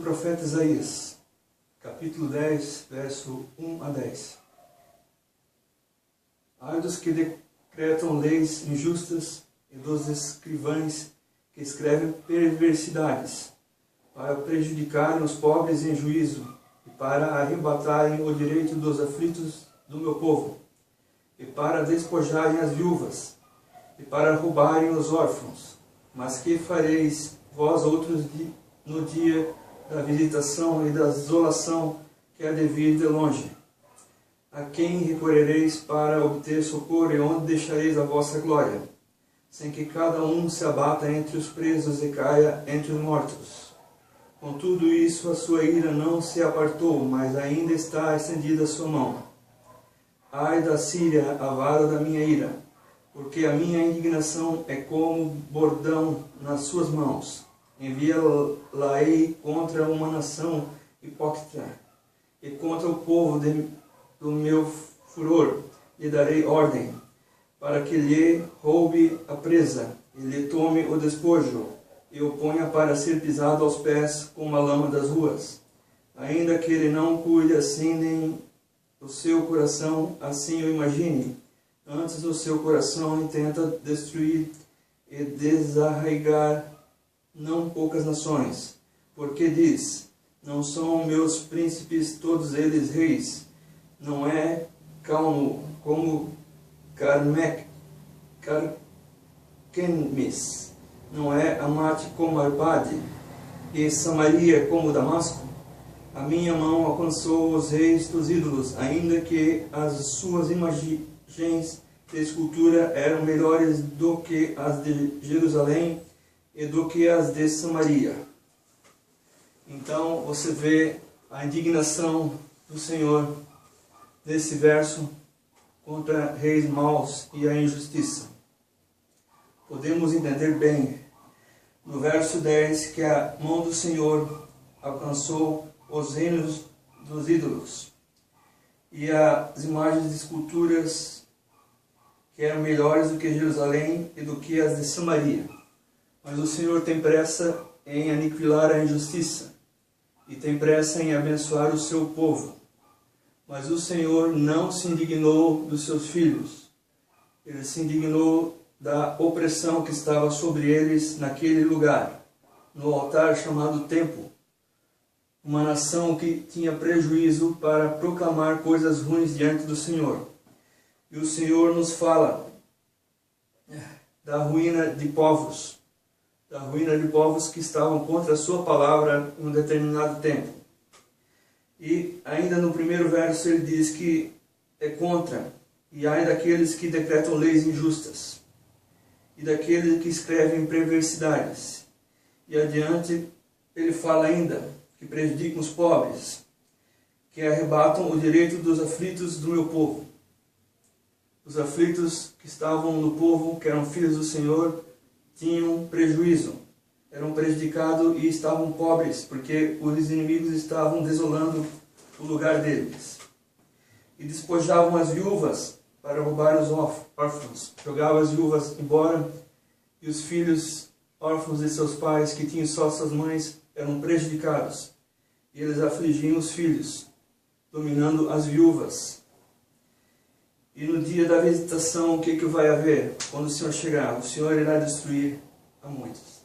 profeta Isaías, capítulo 10, verso 1 a 10. Ai dos que decretam leis injustas e dos escrivães que escrevem perversidades, para prejudicarem os pobres em juízo e para arrebatarem o direito dos aflitos do meu povo, e para despojarem as viúvas, e para roubarem os órfãos. Mas que fareis vós outros no dia da visitação e da desolação que há de vir de longe? A quem recorrereis para obter socorro e onde deixareis a vossa glória, sem que cada um se abata entre os presos e caia entre os mortos? Com tudo isso a sua ira não se apartou, mas ainda está estendida a sua mão. Ai da Síria, a vara da minha ira, porque a minha indignação é como bordão nas suas mãos. Envia-la-ei contra uma nação hipócrita, e contra o povo do meu furor lhe darei ordem, para que lhe roube a presa, e lhe tome o despojo, e o ponha para ser pisado aos pés com a lama das ruas. Ainda que ele não cuide assim, nem o seu coração assim o imagine, antes o seu coração intenta destruir e desarraigar não poucas nações, porque diz: não são meus príncipes todos eles reis? Não é Calno como Carquemis? Não é Amate como Arpade? E Samaria como Damasco? A minha mão alcançou os reis dos ídolos, ainda que as suas imagens de escultura eram melhores do que as de Jerusalém e do que as de Samaria. Então você vê a indignação do Senhor nesse verso contra reis maus e a injustiça. Podemos entender bem no verso 10 que a mão do Senhor alcançou os reinos dos ídolos e as imagens de esculturas que eram melhores do que Jerusalém e do que as de Samaria. Mas o Senhor tem pressa em aniquilar a injustiça e tem pressa em abençoar o seu povo. Mas o Senhor não se indignou dos seus filhos. Ele se indignou da opressão que estava sobre eles naquele lugar, no altar chamado Templo. Uma nação que tinha prejuízo para proclamar coisas ruins diante do Senhor. E o Senhor nos fala da ruína de povos que estavam contra a sua palavra em um determinado tempo. E ainda no primeiro verso ele diz que é contra, e ai daqueles que decretam leis injustas, e daqueles que escrevem perversidades. E adiante ele fala ainda que prejudicam os pobres, que arrebatam o direito dos aflitos do meu povo. Os aflitos que estavam no povo, que eram filhos do Senhor, tinham prejuízo, eram prejudicados e estavam pobres, porque os inimigos estavam desolando o lugar deles. E despojavam as viúvas para roubar os órfãos. Jogavam as viúvas embora, e os filhos órfãos de seus pais, que tinham só suas mães, eram prejudicados. E eles afligiam os filhos, dominando as viúvas. E no dia da visitação, o que vai haver? Quando o Senhor chegar, o Senhor irá destruir a muitos.